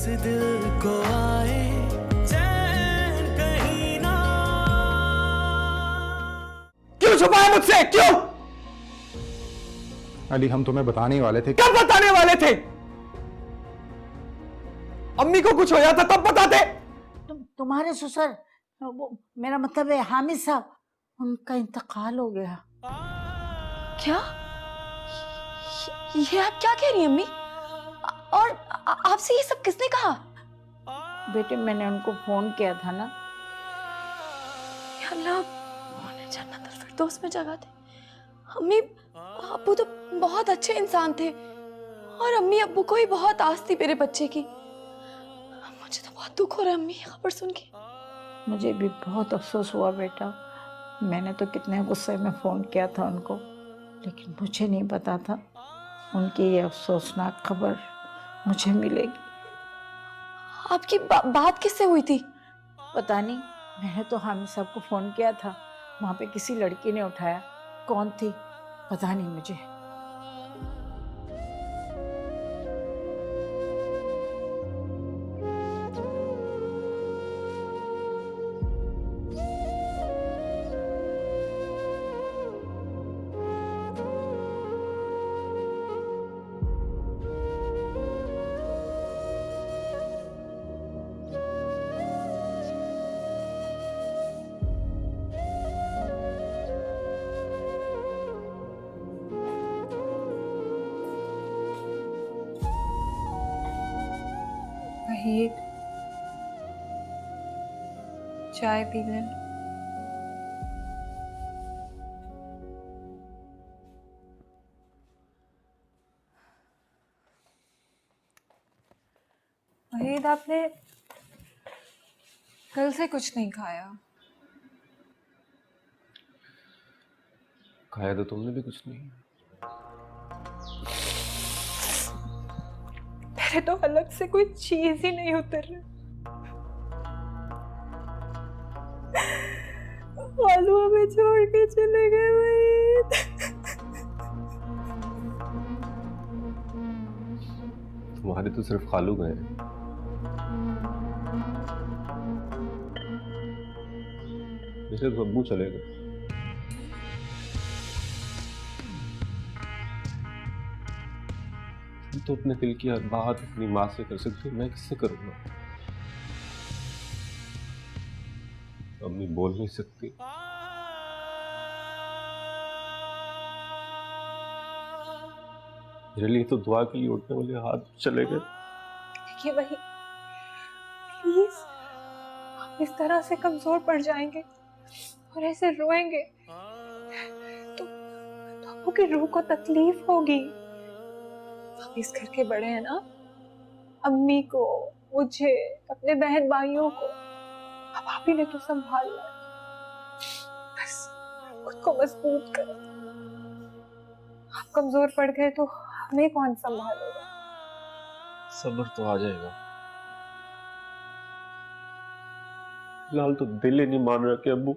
इस दिल को आए चैन कहीं ना। क्यों छुपाया मुझसे, क्यों? अली हम तुम्हें बताने ही वाले थे। कब बताने वाले थे? अम्मी को कुछ हो जाता तब बताते। तुम्हारे ससुर, वो मेरा मतलब है हामिद साहब, उनका इंतकाल हो गया। क्या? ये आप क्या कह रही हैं अम्मी? और आपसे ये सब किसने कहा? बेटे मैंने उनको फोन किया था ना। या अल्लाह, उन्हें जन्नतुल फिरदौस में जगह दे। अम्मी अब्बू तो बहुत अच्छे इंसान थे और अम्मी अब्बू को ही बहुत आस थी मेरे बच्चे की। मुझे तो बहुत दुख हो रहा है अम्मी ये खबर सुन के। मुझे भी बहुत अफसोस हुआ बेटा। मैंने तो कितने गुस्से में फोन किया था उनको, लेकिन मुझे नहीं पता था उनकी ये अफसोसनाक खबर मुझे मिलेगी। आपकी बात किससे हुई थी? पता नहीं, मैंने तो हामिद साहब को फोन किया था, वहां पे किसी लड़की ने उठाया। कौन थी पता नहीं मुझे। वहीद, चाय पी लें। वहीद, आपने कल से कुछ नहीं खाया। खाया तो तुमने भी कुछ नहीं। मेरे तो अलग से कोई चीज ही नहीं उतर रही। आलू हमें छोड़ के चले गए वहीद। तुम्हारे तो सिर्फ खालू गए। मेरे तो अब्बू चले गए। तुम तो अपने दिल की हर बात अपनी माँ से कर सकते हो, मैं किससे करूंगा? अम्मी बोल नहीं सकती। मेरे लिए तो दुआ के लिए उठने वाले हाथ चले गए। देखिए वही, प्लीज, आप इस तरह से कमजोर पड़ जाएंगे और ऐसे रोएंगे तो अब्बू की रूह को तकलीफ होगी। आप इस घर के बड़े हैं ना, अम्मी को, मुझे, अपने बहन भाइयों को अब आप ही ने तो संभालना है। बस खुद को मजबूत करो। आप कमजोर पड़ गए तो हमें कौन संभालेगा? सब्र तो आ जाएगा। फिलहाल तो दिल ही नहीं मान रहा कि अब्बू।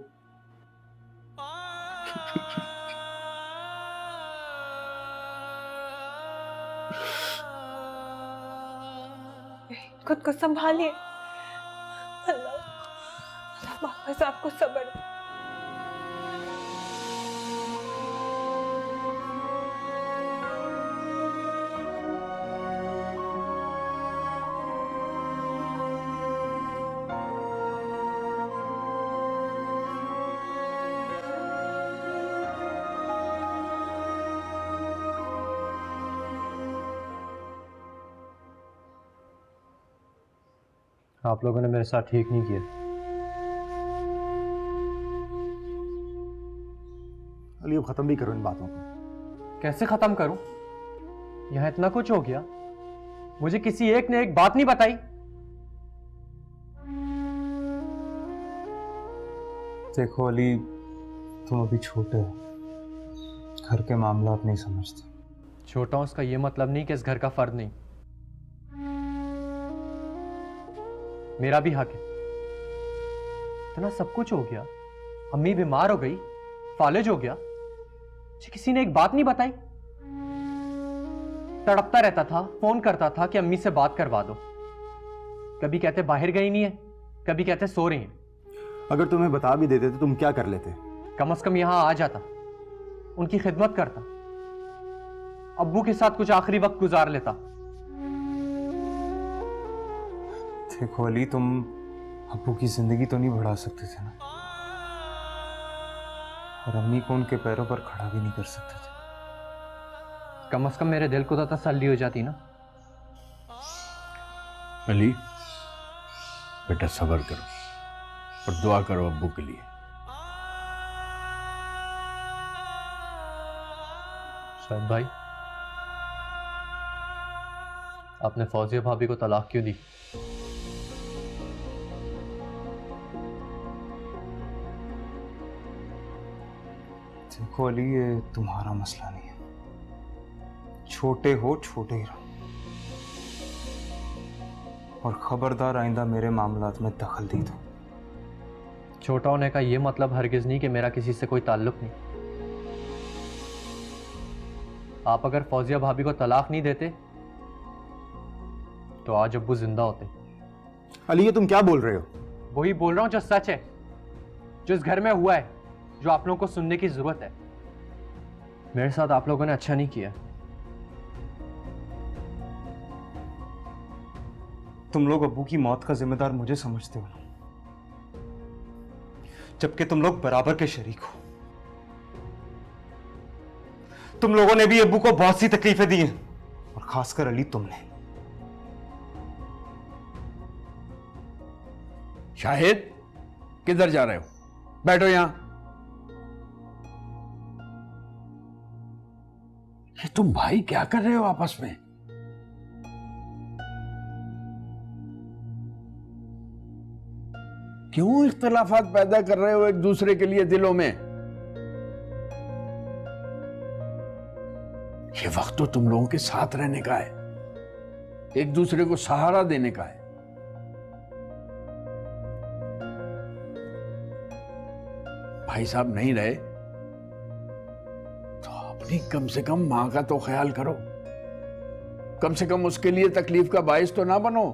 खुद को संभालिए। अल्लाह वापस आपको सब्र दे। आप लोगों ने मेरे साथ ठीक नहीं किया। अली अब खत्म भी करो इन बातों को। कैसे खत्म करूं? यहां इतना कुछ हो गया, मुझे किसी एक ने एक बात नहीं बताई। देखो अली, तुम अभी छोटे हो, घर के मामला आप नहीं समझते। छोटा हूं इसका यह मतलब नहीं कि इस घर का फर्द नहीं। मेरा भी हक है। इतना सब कुछ हो गया, अम्मी बीमार हो गई, फालिज हो गया, मुझे किसी ने एक बात नहीं बताई। तड़पता रहता था, फोन करता था कि अम्मी से बात करवा दो। कभी कहते बाहर गई नहीं है, कभी कहते सो रही हैं। अगर तुम्हें बता भी देते तो तुम क्या कर लेते? कम से कम यहां आ जाता, उनकी खिदमत करता, अब्बू के साथ कुछ आखिरी वक्त गुजार लेता। देखो अली, तुम अब्बू की जिंदगी तो नहीं बढ़ा सकते थे ना, और अम्मी को उनके पैरों पर खड़ा भी नहीं कर सकते थे। कम से कम मेरे दिल को तो तसल्ली हो जाती ना। अली बेटा, सब्र करो और दुआ करो अब्बू के लिए। शायद भाई, आपने फौजिया भाभी को तलाक क्यों दी? देखो अली, ये तुम्हारा मसला नहीं है। छोटे हो, छोटे ही रहो, और खबरदार आइंदा मेरे मामलात में दखल दी दो। छोटा होने का ये मतलब हरगिज नहीं कि मेरा किसी से कोई ताल्लुक नहीं। आप अगर फौजिया भाभी को तलाक नहीं देते तो आज अब्बू जिंदा होते। अली, ये तुम क्या बोल रहे हो? वही बोल रहा हूं जो सच है, जो इस घर में हुआ है, जो आप लोगों को सुनने की जरूरत है। मेरे साथ आप लोगों ने अच्छा नहीं किया। तुम लोग अब्बू की मौत का जिम्मेदार मुझे समझते हो, जबकि तुम लोग बराबर के शरीक हो। तुम लोगों ने भी अब्बू को बहुत सी तकलीफें दी हैं, और खासकर अली तुमने। शाहिद, किधर जा रहे हो? बैठो यहां। ये तुम भाई क्या कर रहे हो आपस में? क्यों इख्तलाफात पैदा कर रहे हो एक दूसरे के लिए दिलों में? ये वक्त तो तुम लोगों के साथ रहने का है, एक दूसरे को सहारा देने का है। भाई साहब नहीं रहे तो अपनी कम से कम मां का तो ख्याल करो। कम से कम उसके लिए तकलीफ का बाइस तो ना बनो,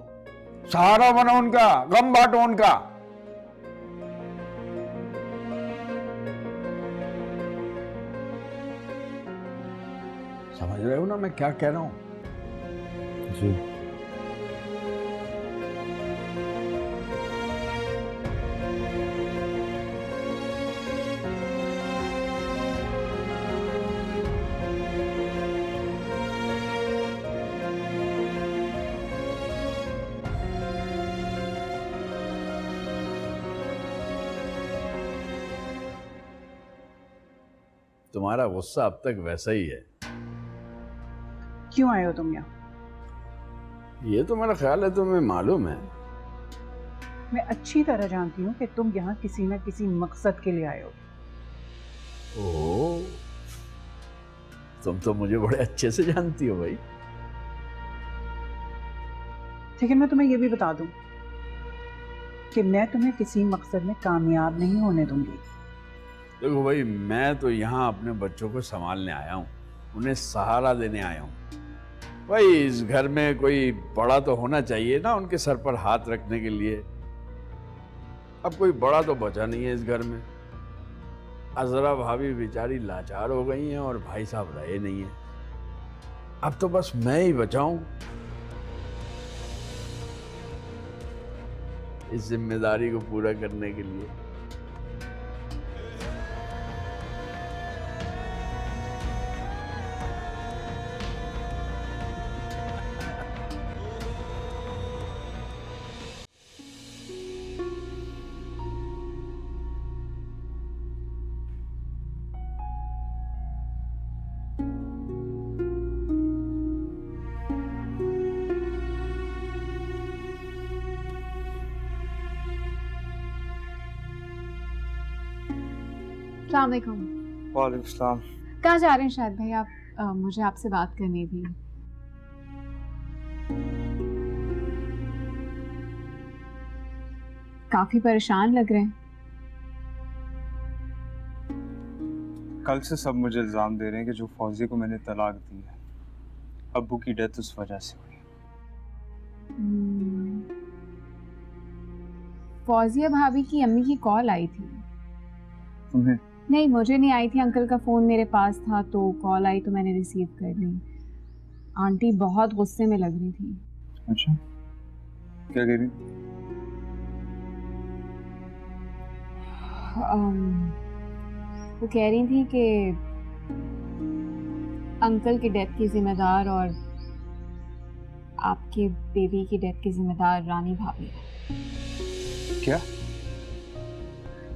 सहारा बनो उनका, गम बांटो उनका। समझ रहे हो ना मैं क्या कह रहा हूं? जी। तुम्हारा गुस्सा अब तक वैसा ही है। क्यों आए हो तुम यहाँ? ये तो मेरा ख्याल है तुम्हें मालूम है। मैं अच्छी तरह जानती हूँ कि तुम यहाँ किसी न किसी मकसद के लिए आए हो। ओह, तुम तो मुझे बड़े अच्छे से जानती हो भाई। लेकिन मैं तुम्हें यह भी बता दूं कि मैं तुम्हें किसी मकसद में कामयाब नहीं होने दूंगी। देखो भाई, मैं तो यहाँ अपने बच्चों को संभालने आया हूँ, उन्हें सहारा देने आया हूँ। भाई इस घर में कोई बड़ा तो होना चाहिए ना उनके सर पर हाथ रखने के लिए। अब कोई बड़ा तो बचा नहीं है इस घर में। अजरा भाभी बेचारी लाचार हो गई हैं और भाई साहब रहे नहीं हैं। अब तो बस मैं ही बचा हूं इस जिम्मेदारी को पूरा करने के लिए। अस्सलाम वालेकुम। वालेकुम सलाम। कहाँ जा रहे हैं शाहिद भाई आप? मुझे आपसे बात करनी थी। काफी परेशान लग रहे हैं। कल से सब मुझे इल्जाम दे रहे हैं कि जो फौजी को मैंने तलाक दी है, अब्बू की डेथ उस वजह से हुई। फौजिया भाभी की अम्मी की कॉल आई थी। तुम्हें? नहीं, मुझे नहीं आई थी, अंकल का फ़ोन मेरे पास था तो कॉल आई तो मैंने रिसीव कर ली। आंटी बहुत गुस्से में लग रही थी। अच्छा, क्या कह रही? वो कह रही थी कि अंकल की डेथ की जिम्मेदार और आपके बेबी की डेथ की जिम्मेदार रानी भाभी है। क्या?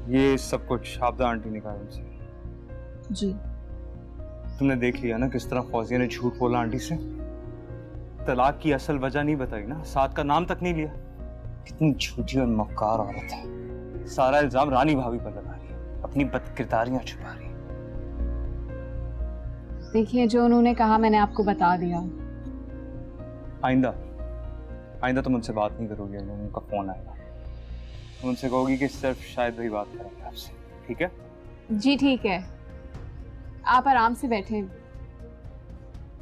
ये सब कुछ शारदा आंटी ने कहा उनसे? जी। तुमने देख लिया ना किस तरह फौजिया ने झूठ बोला आंटी से। तलाक की असल वजह नहीं बताई ना, साथ का नाम तक नहीं लिया। कितनी झूठी और मक्कार औरत है। सारा इल्जाम रानी भाभी पर लगा रही है, अपनी बदकिरदारियां छुपा रही है। देखिए, जो उन्होंने कहा मैंने आपको बता दिया। आइंदा तुम उनसे बात नहीं करोगे, उनका फोन आएगा, तुम उनसे कहोगी कि सिर्फ शायद वही बात करेंगे आपसे, ठीक है? जी ठीक है, आप आराम से बैठे,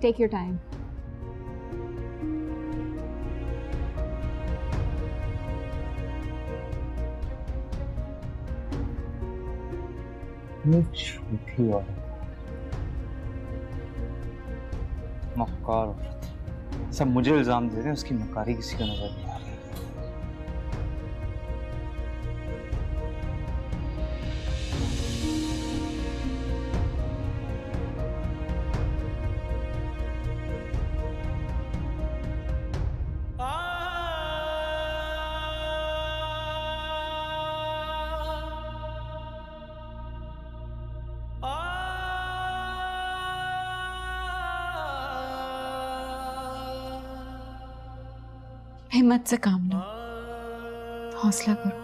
टेक योर टाइम। ये झूठी औरत, मक्कार औरत, सब मुझे इल्जाम दे रहे हैं, उसकी मक्कारी किसी का नजर नहीं आ रही। हिम्मत से काम लो, हौसला करो।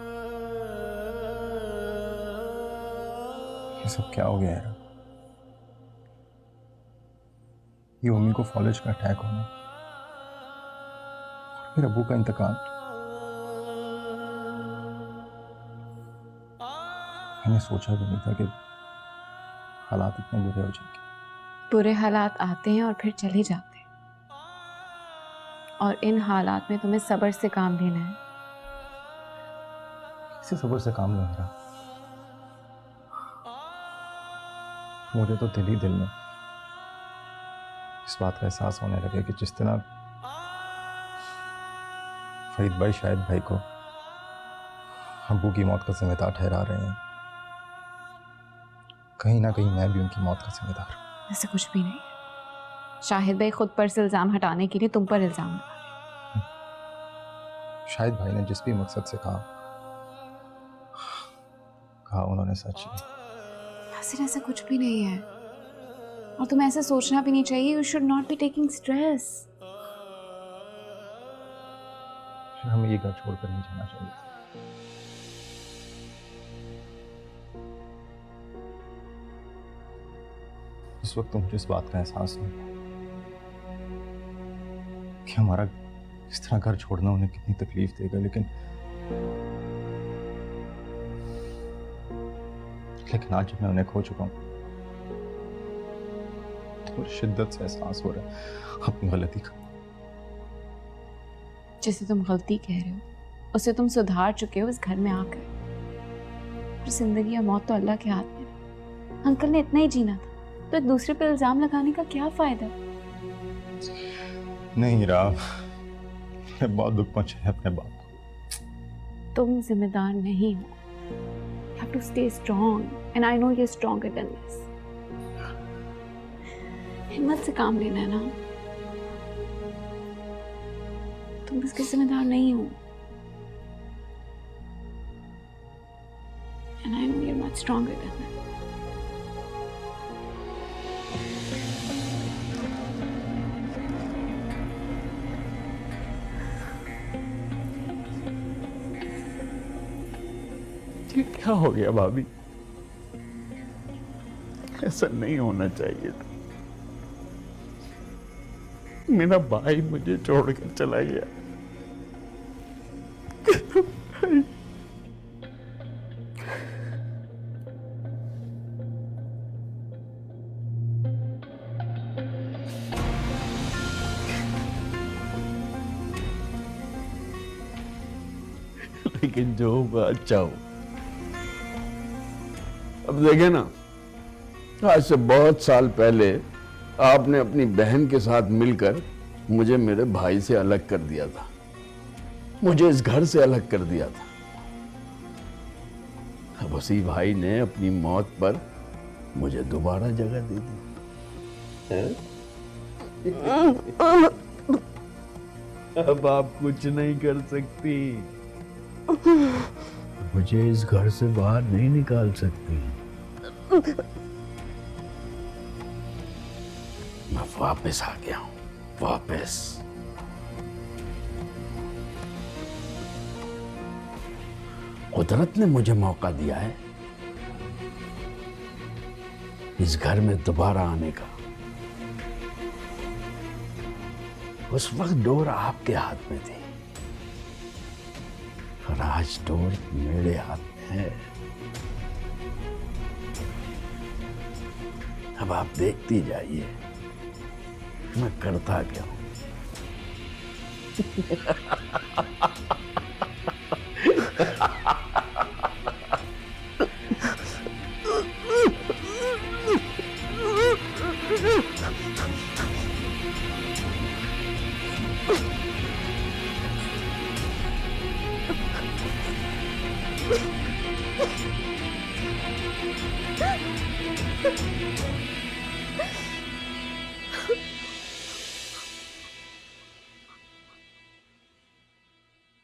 ये सब क्या हो गया यार? ये उम्मी को फॉलेज का अटैक होना और फिर अबू का इंतकाल। मैंने सोचा भी नहीं था कि हालात इतने बुरे हो जाएंगे। बुरे हालात आते हैं और फिर चले जाते हैं, और इन हालात में तुम्हें सब्र से काम लेना है। किसी सब्र से काम नहीं हो रहा। मुझे तो दिल ही दिल में इस बात का एहसास होने लगे कि जिस तरह फरीद भाई शाहिद भाई को अबू की मौत का जिम्मेदार ठहरा रहे हैं, कहीं ना कहीं मैं भी उनकी मौत का जिम्मेदार हूं। ऐसा कुछ भी नहीं। शाहिद भाई खुद पर से इल्जाम हटाने के लिए तुम पर इल्जाम लगा। शाहिद भाई ने जिस भी मकसद से कहा उन्होंने सच ही। हसीन, ऐसा कुछ भी नहीं है, और तुम्हें ऐसा सोचना भी नहीं चाहिए। You should not be taking stress. हमें ये घर छोड़कर नहीं जाना चाहिए। उस वक्त तो मुझे इस बात का एहसास नहीं कि हमारा इस तरह घर छोड़ना उन्हें कितनी तकलीफ देगा, लेकिन आज जब मैं उन्हें खो चुका हूं तो शिद्दत से एहसास हो रहा है अपनी गलती का। जिसे तुम गलती कह रहे हो उसे तुम सुधार चुके हो इस घर में आकर। जिंदगी या मौत तो अल्लाह के हाथ में है। अंकल ने इतना ही जीना था, तो एक दूसरे पर इल्जाम लगाने का क्या फायदा? नहीं राम, मैं बहुत दुख पहुंचा है अपने बाप को। तुम जिम्मेदार नहीं हो। You have to stay strong, and I know you're stronger than this. हिम्मत से काम लेना है ना। तुम इसके जिम्मेदार नहीं हो, and I know you're much stronger than that. ये क्या हो गया भाभी? ऐसा नहीं होना चाहिए था। मेरा भाई मुझे छोड़कर चला गया। लेकिन जो होगा अच्छा हो। अब देखे ना, आज से बहुत साल पहले आपने अपनी बहन के साथ मिलकर मुझे मेरे भाई से अलग कर दिया था, मुझे इस घर से अलग कर दिया था। अब उसी भाई ने अपनी मौत पर मुझे दोबारा जगह दे दी। अब आप कुछ नहीं कर सकती, मुझे इस घर से बाहर नहीं निकाल सकती। मैं वापस आ गया हूं, वापस। कुदरत ने मुझे मौका दिया है इस घर में दोबारा आने का। उस वक्त डोर आपके हाथ में थी और आज डोर मेरे हाथ में है। अब आप देखती जाइए मैं करता क्या हूं।